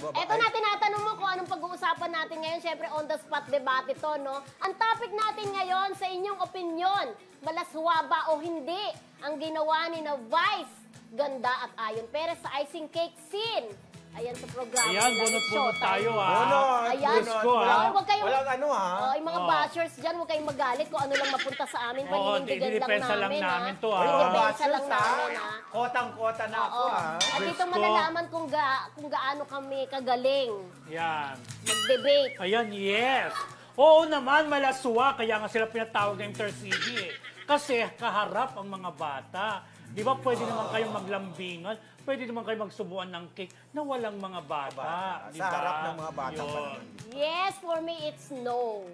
Eto na, tinatanong mo kung anong pag-uusapan natin ngayon. Siyempre, on the spot debate to, no? Ang topic natin ngayon, sa inyong opinion, malaswa ba o hindi ang ginawa ni na Vice, Ganda at Ayon Perez sa icing cake scene? Ayan sa programa. Ayan, bunot-bunot tayo, ha? Bunot! Ayan, huwag kayong... Walang ano, ha? Yung mga bashers dyan, huwag kayong magalit kung ano lang mapunta sa amin. Paninindigan lang namin to, ha? Paninindigan lang namin, ha? Kotang-kota na ako, ha? At dito malalaman kung gaano kami kagaling. Yan. Mag-debate. Ayan, yes. Oo naman, malaswa. Kaya nga sila pinatawag na intercity, eh. Kasi kaharap ang mga bata. Di ba pwede naman kayong maglambingan? Pwede naman kayo magsubuan ng cake na walang mga bata. Sa harap ng mga bata pa naman. Yes, for me, it's no.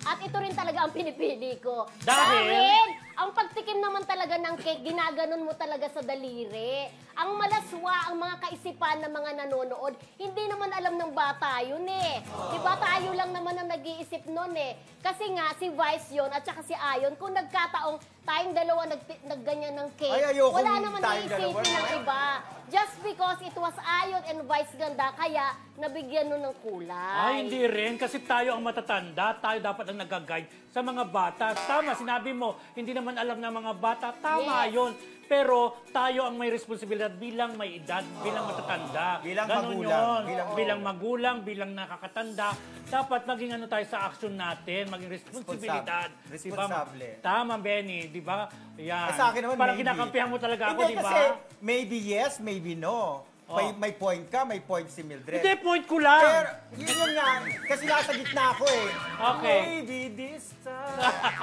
At ito rin talaga ang pinipili ko. Dahil ang pagtikim naman talaga ng cake, ginaganon mo talaga sa daliri. Ang malaswa, ang mga kaisipan ng mga nanonood, hindi naman alam ng bata yun eh. Diba tayo lang naman ang nag-iisip nun eh. Kasi nga, si Vice yun at saka si Ayon, kung nagkataong tayong dalawa nagganyan ng cake, wala naman iisipin ng iba. Just because it was Ayon and Vice Ganda, kaya nabigyan nun ng kulay. Ay, hindi rin. Kasi tayo ang matatanda. Tayo dapat ang nag-guide sa mga bata. Tama, sinabi mo, hindi naman alam ng mga bata. Tama yun. Pero tayo ang may responsibilidad bilang may edad, bilang matatanda. Bilang Ganon magulang. Yun. Bilang magulang, bilang nakakatanda. Dapat maging ano tayo sa action natin, maging responsibilidad. Responsable. Diba? Tama, Benny. Di ba? Yan. Sa akin naman, parang maybe. kinakampihan mo talaga ako, Hindi, di ba? kasi maybe yes, maybe no. May point ka, may point si Mildred. Hindi, point ko lang. Pero, yun nga, kasi nasa gitna ako eh. Okay. Maybe this time.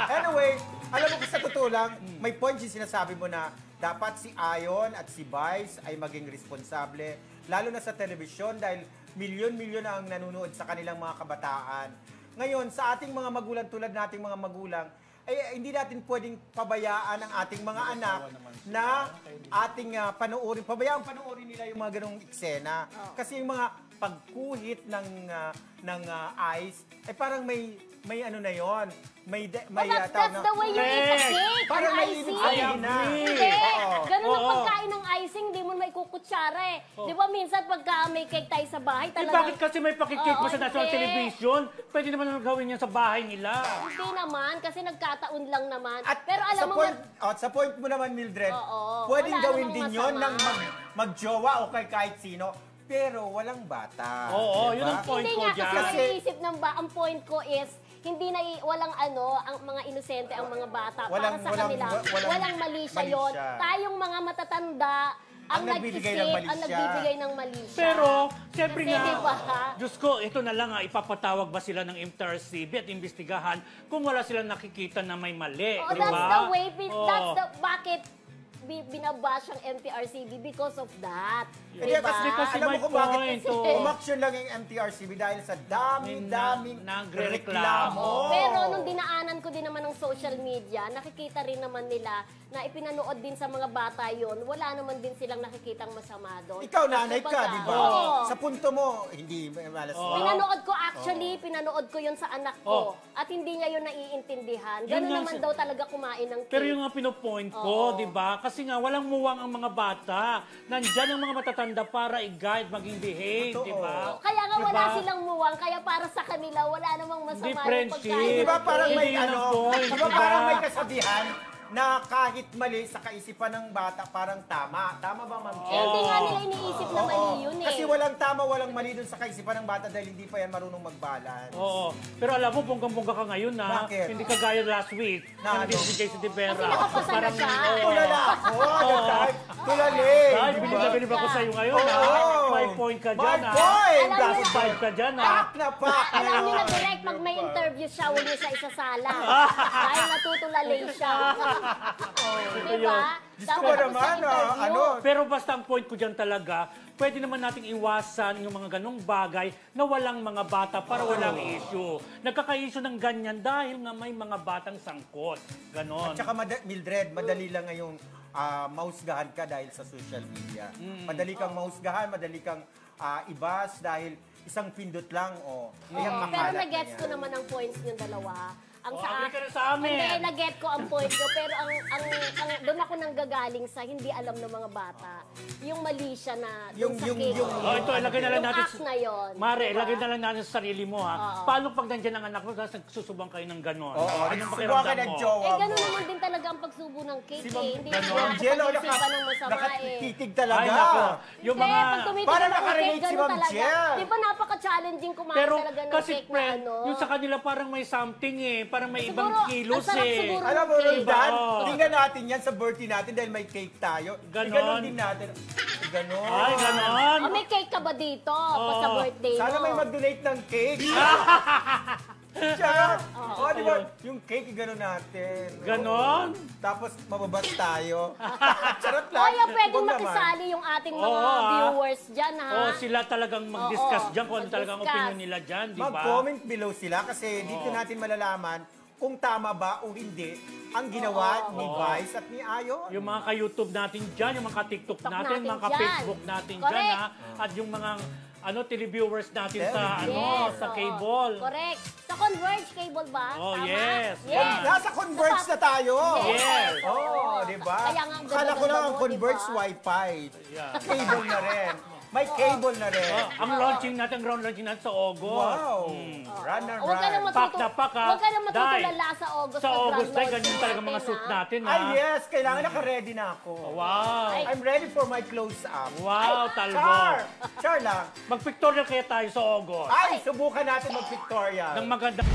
Anyway, alam mo kung sa totoo lang, may point yung sinasabi mo na dapat si Ayon at si Vice ay maging responsable, lalo na sa telebisyon dahil milyon-milyon ang nanonood sa kanilang mga kabataan. Ngayon, sa ating mga magulang, tulad nating mga magulang, ay hindi natin pwedeng pabayaan ang ating mga anak na ating panoorin. Pabayaan panoorin nila yung mga ganong eksena. Kasi yung mga pagkuhit ng ice, ay parang may ano na yon. That's the way you eat a cake. Parang may icing. Hindi. Ganun ang pagkain ng icing, di mo may kukutsara eh. Di ba minsan pagka may cake tayo sa bahay, talaga... Bakit kasi may pakikake mo sa national television? Pwede naman gawin yan sa bahay nila. Hindi naman, kasi nagkataon lang naman. At pero alam mo... sa point mo naman, Mildred, pwedeng gawin din yun ng magjowa o kahit sino. Pero walang bata. Oo, yun ang point ko dyan. Hindi nga, kasi iisip ng ang point ko is, hindi na walang ang mga inosente ang mga bata. Para sa kanila, walang mali siya yun. Tayong mga matatanda, ang nagbibigay ng mali siya. Pero, siyempre nga, diba? Diyos ko, ito na lang ipapatawag ba sila ng MTRCB at imbestigahan kung wala silang nakikita na may mali, Oh, diba? that's the way, bakit binabash ang MTRCB because of that. Diba? Kasi alam mo kung bakit point, umaksyon lang yung MTRCB dahil sa daming nagreklamo. Pero nung dinaanan ko din naman ng social media, nakikita rin naman nila na ipinanood din sa mga bata yon, wala naman din silang nakikitang masama doon. Ikaw nanay ka, di ba? Sa punto mo, hindi malas. Pinanood ko pinanood ko yun sa anak ko. At hindi niya yun naiintindihan. Ganun naman daw talaga kumain ng cake. Pero yung nga pinopoint ko, di ba? Kasi nga, walang muwang ang mga bata. Nandyan ang mga matatanda para i-guide, maging behave, di ba? Kaya nga wala silang muwang, kaya para sa kanila, wala namang masama yung pagkain. Di ba parang may point, di ba parang may kasabihan na kahit mali sa kaisipan ng bata, parang tama. Tama ba, Ma'am? Hindi nga nila iniisip na mali yun eh. Kasi walang tama, walang mali dun sa kaisipan ng bata dahil hindi pa yan marunong mag-balance. Oo. Pero alam mo, bonggang-bongga ka ngayon na. Bakit? Hindi ka gaya last week. Na hindi si JC De Vera. Kasi nakapasa na siya. Tulala ako. Tulali. Dahil bilib na bilib ako sa'yo ngayon, ha? May point ka dyan, ha? Point! Plus 5 ka dyan, ha? Pak na pak! Alam niyo na direct, pag may interview siya, huwag niyo siya isasala. Dahil natutulalay siya. Diba? Gusto ko naman, Pero basta ang point ko dyan talaga, pwede naman nating iwasan yung mga ganong bagay na walang mga bata para walang issue. Nagkaka-issue ng ganyan dahil nga may mga batang sangkot. Ganon. At saka, Mildred, madali lang ngayong mausgahan ka dahil sa social media. Madali kang mausgahan, madali kang ibas dahil isang pindot lang, Pero nag-gets ko naman ang points niyong dalawa. Ang agree ka na sa amin. Hindi, na-get ko ang point ko. Pero doon ako nanggagaling sa hindi alam ng mga bata. Yung mali siya na doon sa cake. Oh, ito, ilagay na lang natin. Yung act na yun. Mare, diba? ilagay na lang natin sa sarili mo, ha? Oo. Paano pag nandiyan ang anak mo, tapos nagsusubang kayo ng gano'n? Oo, Anong nagsusubukan ka pakiramdam ng mo? jowa mo. Gano'n naman din talaga ang pagsubo ng cake Si Ma'am Hindi Ganon. naman Jello, nakapag-isipan ng masama nakatitig talaga. Ay, nako. Yung Hindi, mga... pag tumitig Parang ka ng nakarelate cake, si gano'n Ma'am talaga. Jel. Di ba napaka-challenging kumain Pero talaga ng kasi, cake na friend, ano? yung sa kanila parang may something eh. Parang may Siguro, ibang kilos ang sarap eh. siguro. Alam mo, Okay. Roldan, Oo. tingnan natin yan sa birthday natin dahil may cake tayo. Ganon. Ganon din natin. Ganon. Ay, ganon. Oh, may cake ka ba dito? Pa sa birthday mo? Sana may mag-donate ng cake. Charot! Oh, di ba? Yung cake, gano'n natin. Ganon? Tapos, mababas tayo. Charot lang. Kaya pwedeng Huwag naman. makisali yung ating mga Oo, ah. viewers dyan, ha? O sila talagang mag-discuss Oo, dyan kung ano talagang mag-discuss. opinion nila dyan, di ba? Mag-comment below sila kasi dito natin malalaman kung tama ba o hindi ang ginawa ni Vice at ni Ayon. Yung mga ka-YouTube natin dyan, yung mga ka-TikTok TikTok natin, natin mga ka-Facebook dyan. natin Correct. dyan, ha? At yung mga televiewers natin sa Yes, sa oo. cable. Correct. Sa Converge cable ba? Oh, Tama? yes. Yes. Nasa Converge na tayo. Yes. Oh, di ba? Kaya nga ang Akala ko lang ang ganda-ganda mo, Converge di ba? Wi-Fi. Yeah. Cable na rin. May cable na rin. Oh, ang launching natin, ground launching natin sa August. Wow. Run and Huwag ka nang run. Pak na pak, ha? Huwag ka nang Dahil matutulala sa August. Sa na August, grand dahil ganyan launching talaga mga natin, suit ha? natin, ha? Ay, yes. Kailangan naka-ready na ako. Wow. I'm ready for my close-up. Wow, talbo. Char! Char lang. Mag-pictorial kaya tayo sa August. Ay, subukan natin mag-pictorial. Ng maganda.